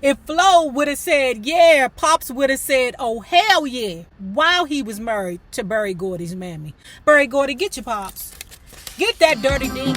If Flo would have said, yeah, Pops would have said, oh, hell yeah, while he was married to Berry Gordy's mammy. Berry Gordy, get your Pops. Get that dirty dick.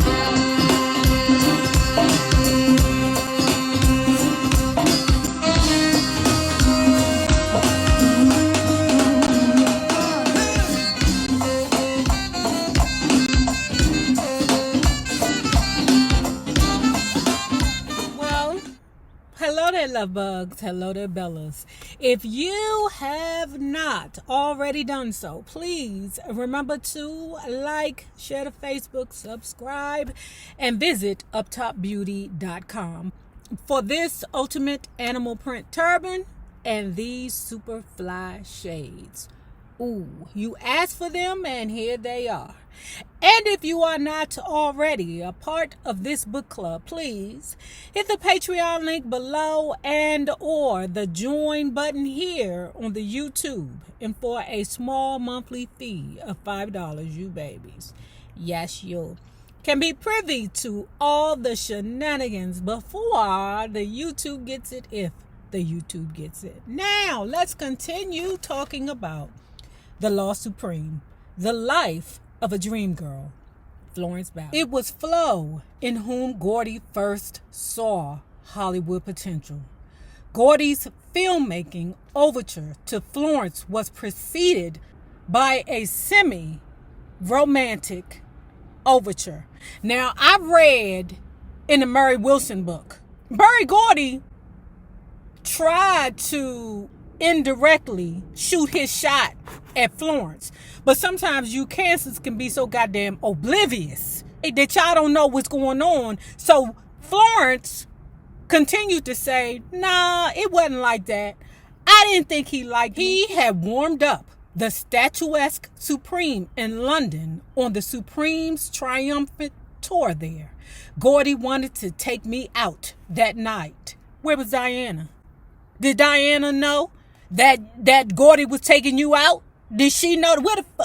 Hello there, love bugs. Hello there, Bellas. If you have not already done so, please remember to like, share the Facebook, subscribe, and visit uptopbeauty.com for this ultimate animal print turban and these super fly shades. Ooh, you asked for them and here they are. And if you are not already a part of this book club, please hit the Patreon link below and or the join button here on the YouTube. And for a small monthly fee of $5, you babies, yes, you can be privy to all the shenanigans before the YouTube gets it, if the YouTube gets it. Now, let's continue talking about the Law Supreme, the life of a dream girl, Florence Ballard. It was Flo in whom Gordy first saw Hollywood potential. Gordy's filmmaking overture to Florence was preceded by a semi-romantic overture. Now, I read in the Murray Wilson book, Berry Gordy tried to indirectly shoot his shot at Florence, but sometimes you cancers can be so goddamn oblivious that y'all don't know what's going on. So Florence continued to say, nah, it wasn't like that. I didn't think he liked me. He had warmed up the statuesque Supreme in London on the Supreme's triumphant tour there. Gordy wanted to take me out that night. Where was Diana? Did Diana know that Gordy was taking you out? Did she know?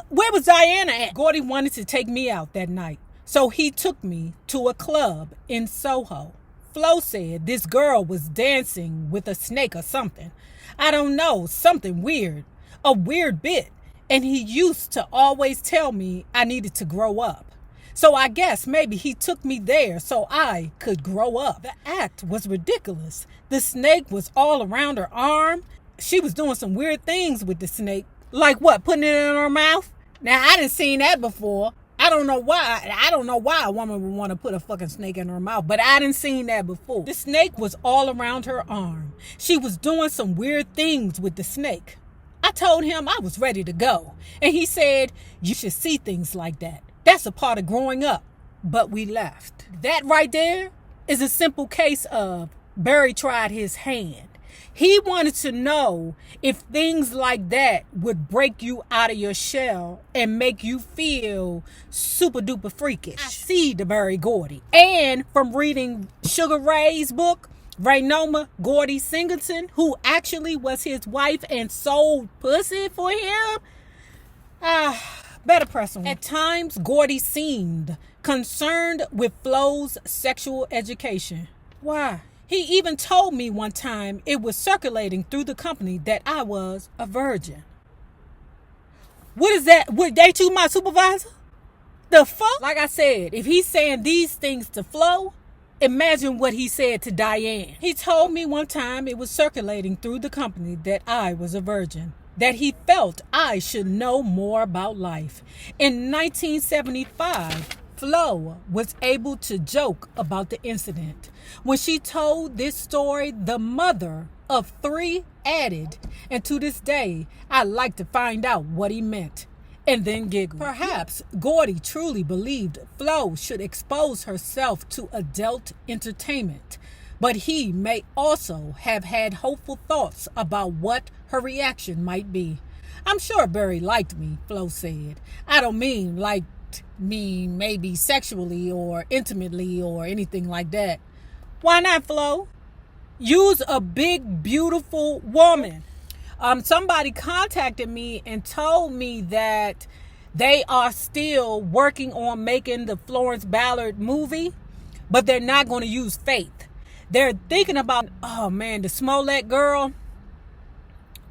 Where was Diana at? Gordy wanted to take me out that night, so he took me to a club in Soho. Flo said this girl was dancing with a snake or something. I don't know, something weird, a weird bit. And he used to always tell me I needed to grow up. So I guess maybe he took me there so I could grow up. The act was ridiculous. The snake was all around her arm. She was doing some weird things with the snake. Like what? Putting it in her mouth? Now, I didn't seen that before. I don't know why a woman would want to put a fucking snake in her mouth, but I didn't seen that before. The snake was all around her arm. She was doing some weird things with the snake. I told him I was ready to go. And he said, you should see things like that. That's a part of growing up. But we left. That right there is a simple case of Berry tried his hand. He wanted to know if things like that would break you out of your shell and make you feel super duper freakish. I see the Berry Gordy. And from reading Sugar Ray's book, Raynoma Gordy Singleton, who actually was his wife and sold pussy for him, better press on. At times, Gordy seemed concerned with Flo's sexual education. Why? He even told me one time it was circulating through the company that I was a virgin. What is that? Would they to my supervisor? The fuck? Like I said, if he's saying these things to Flo, imagine what he said to Diane. He told me one time it was circulating through the company that I was a virgin, that he felt I should know more about life. In 1975, Flo was able to joke about the incident. When she told this story, the mother of 3 added, and to this day, I'd like to find out what he meant, and then giggled. Perhaps Gordy truly believed Flo should expose herself to adult entertainment, but he may also have had hopeful thoughts about what her reaction might be. I'm sure Berry liked me, Flo said. I don't mean liked me maybe sexually or intimately or anything like that. Why not, Flo? You's a big, beautiful woman. Somebody contacted me and told me that they are still working on making the Florence Ballard movie, but they're not going to use Faith. They're thinking about, oh man, the Smollett girl.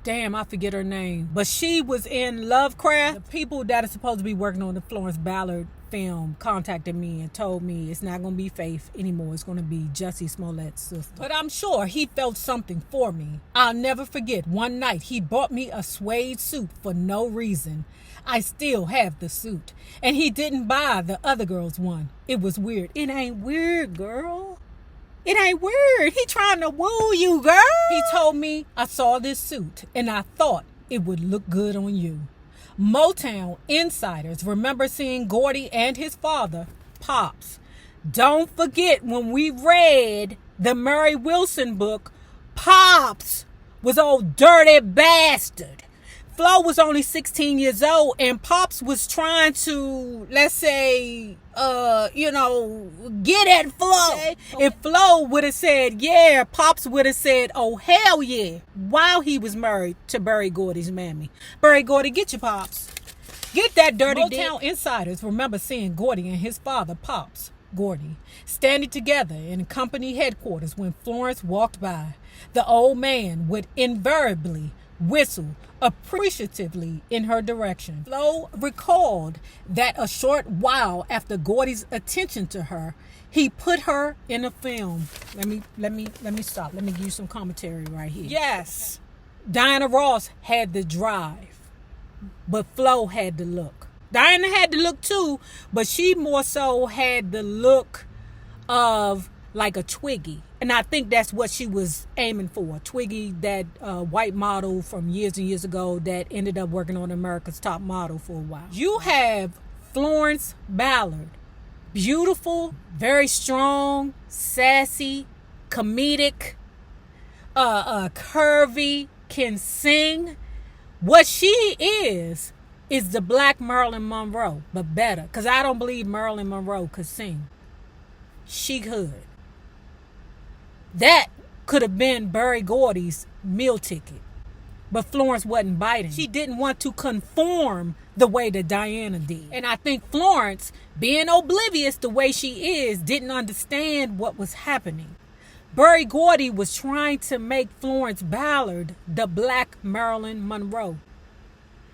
Damn, I forget her name. But she was in Lovecraft. The people that are supposed to be working on the Florence Ballard film contacted me and told me it's not going to be Faith anymore. It's going to be Jussie Smollett's sister. But I'm sure he felt something for me. I'll never forget one night he bought me a suede suit for no reason. I still have the suit. And he didn't buy the other girl's one. It was weird. It ain't weird, girl. It ain't weird. He trying to woo you, girl. He told me, I saw this suit and I thought it would look good on you. Motown insiders remember seeing Gordy and his father, Pops. Don't forget when we read the Murray Wilson book, Pops was old dirty bastard. Flo was only 16 years old and Pops was trying to, let's say, get at Flo. Okay. If Flo would have said, yeah, Pops would have said, oh, hell yeah, while he was married to Berry Gordy's mammy. Berry Gordy, get your Pops. Get that dirty Motown insiders remember seeing Gordy and his father, Pops, Gordy, standing together in company headquarters when Florence walked by. The old man would invariably whistle appreciatively in her direction. Flo recalled that a short while after Gordy's attention to her, he put her in a film. Let me stop. Let me give you some commentary right here. Yes, Diana Ross had the drive, but Flo had the look. Diana had the look too, but she more so had the look of like a Twiggy. And I think that's what she was aiming for. Twiggy, that white model from years and years ago that ended up working on America's Top Model for a while. You have Florence Ballard. Beautiful, very strong, sassy, comedic, curvy, can sing. What she is the black Marilyn Monroe, but better. Because I don't believe Marilyn Monroe could sing. She could. That could have been Berry Gordy's meal ticket. But Florence wasn't biting. She didn't want to conform the way that Diana did. And I think Florence, being oblivious the way she is, didn't understand what was happening. Berry Gordy was trying to make Florence Ballard the black Marilyn Monroe.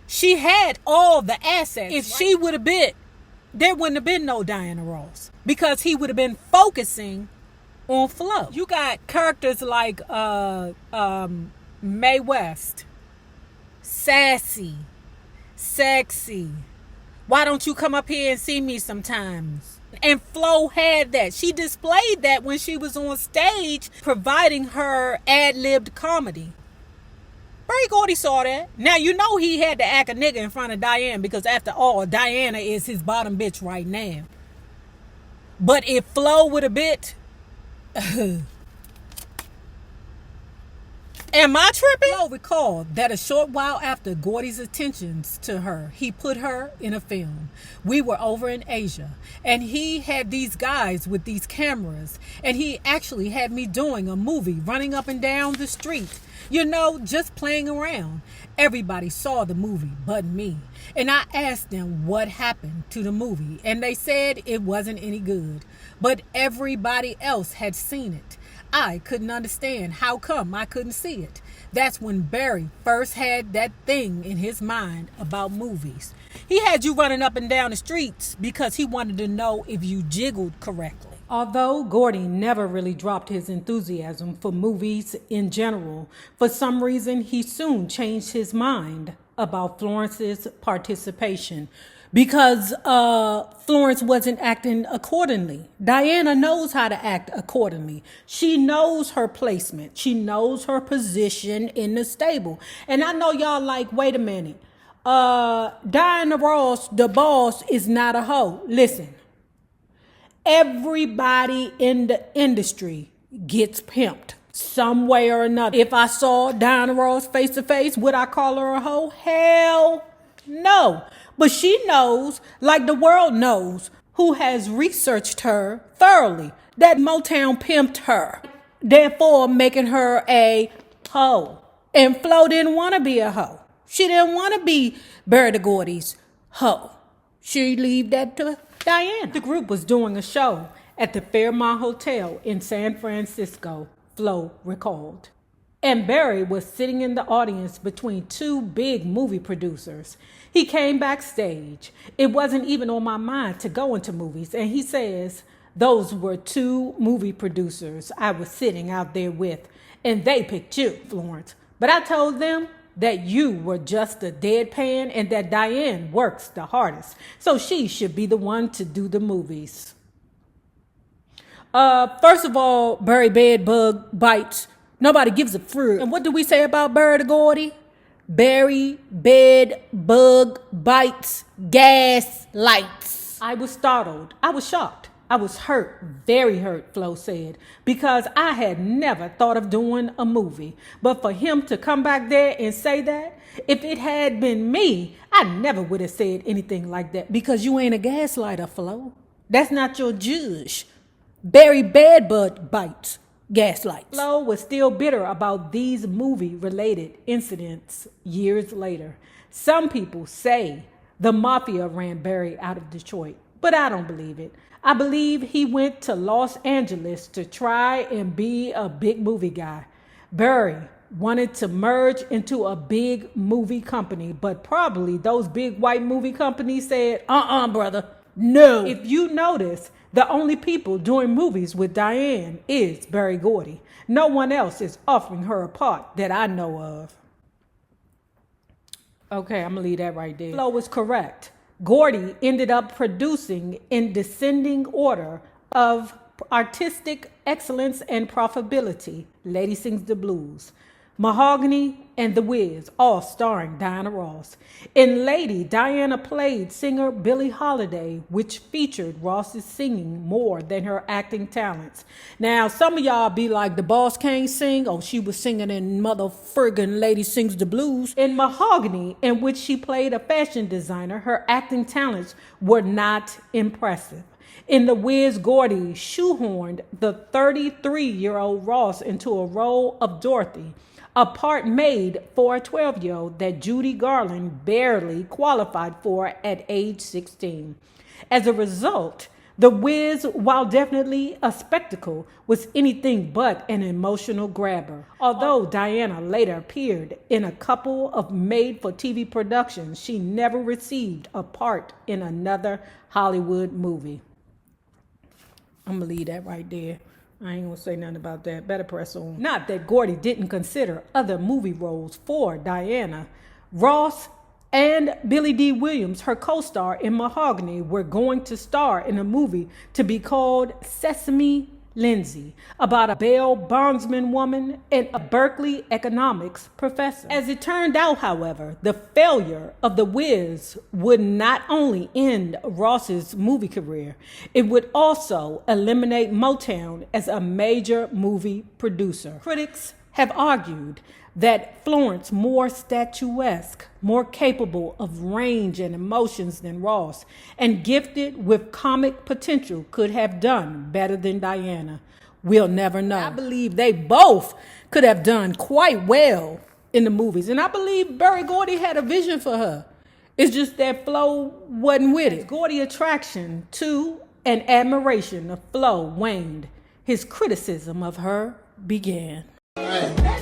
She had all the assets. If she would have been, there wouldn't have been no Diana Ross. Because he would have been focusing on Flo. You got characters like Mae West, sassy, sexy. Why don't you come up here and see me sometimes? And Flo had that. She displayed that when she was on stage providing her ad-libbed comedy. Berry Gordy saw that. Now you know he had to act a nigga in front of Diane because after all, Diana is his bottom bitch right now. But if Flo would have bit, am I tripping? Flo recalled that a short while after Gordy's attentions to her, he put her in a film. We were over in Asia, and he had these guys with these cameras, and he actually had me doing a movie, running up and down the street, just playing around. Everybody saw the movie but me, and I asked them what happened to the movie, and they said it wasn't any good, but everybody else had seen it. I couldn't understand how come I couldn't see it. That's when Barry first had that thing in his mind about movies. He had you running up and down the streets because he wanted to know if you jiggled correctly. Although Gordy never really dropped his enthusiasm for movies in general, for some reason he soon changed his mind about Florence's participation. Because Florence wasn't acting accordingly. Diana knows how to act accordingly. She knows her placement. She knows her position in the stable. And I know y'all like, wait a minute. Diana Ross, the boss, is not a hoe. Listen. Everybody in the industry gets pimped some way or another. If I saw Diana Ross face to face, would I call her a hoe? Hell no. But she knows, like the world knows, who has researched her thoroughly, that Motown pimped her, therefore making her a hoe. And Flo didn't want to be a hoe. She didn't want to be Berry Gordy's hoe. She leave that to Diana. The group was doing a show at the Fairmont Hotel in San Francisco, Flo recalled. And Barry was sitting in the audience between two big movie producers. He came backstage. It wasn't even on my mind to go into movies. And he says, those were two movie producers I was sitting out there with, and they picked you, Florence. But I told them that you were just a deadpan and that Diane works the hardest, so she should be the one to do the movies. First of all, Barry bed bug bites. Nobody gives a frick. And what do we say about Barry the Gordy? Barry bed bug bites gas lights. I was startled. I was shocked. I was hurt, very hurt, Flo said, because I had never thought of doing a movie. But for him to come back there and say that, if it had been me, I never would have said anything like that, because you ain't a gaslighter, Flo. That's not your judge. Barry bedbug bites gaslights. Flo was still bitter about these movie-related incidents years later. Some people say the mafia ran Barry out of Detroit, but I don't believe it. I believe he went to Los Angeles to try and be a big movie guy. Barry wanted to merge into a big movie company, but probably those big white movie companies said, brother, no. If you notice, the only people doing movies with Diane is Barry Gordy. No one else is offering her a part that I know of. Okay, I'm gonna leave that right there. Flo was correct. Gordy ended up producing in descending order of artistic excellence and profitability, Lady Sings the Blues, Mahogany, and The Wiz, all starring Diana Ross. In Lady, Diana played singer Billie Holiday, which featured Ross's singing more than her acting talents. Now, some of y'all be like, the boss can't sing. Oh, she was singing in mother friggin' Lady Sings the Blues. In Mahogany, in which she played a fashion designer, her acting talents were not impressive. In The Wiz, Gordy shoehorned the 33-year-old Ross into a role of Dorothy, a part made for a 12-year-old that Judy Garland barely qualified for at age 16. As a result, The Wiz, while definitely a spectacle, was anything but an emotional grabber. Although Diana later appeared in a couple of made-for-TV productions, she never received a part in another Hollywood movie. I'm going to leave that right there. I ain't gonna say nothing about that. Better press on. Not that Gordy didn't consider other movie roles for Diana. Ross and Billy D. Williams, her co-star in Mahogany, were going to star in a movie to be called Sesame Lindsay, about a bail bondsman woman and a Berkeley economics professor. As it turned out, however, the failure of The Wiz would not only end Ross's movie career, it would also eliminate Motown as a major movie producer. Critics have argued that Florence, more statuesque, more capable of range and emotions than Ross, and gifted with comic potential, could have done better than Diana. We'll never know. I believe they both could have done quite well in the movies, and I believe Barry Gordy had a vision for her. It's just that Flo wasn't with it. Gordy's attraction to and admiration of Flo waned. His criticism of her began. All right.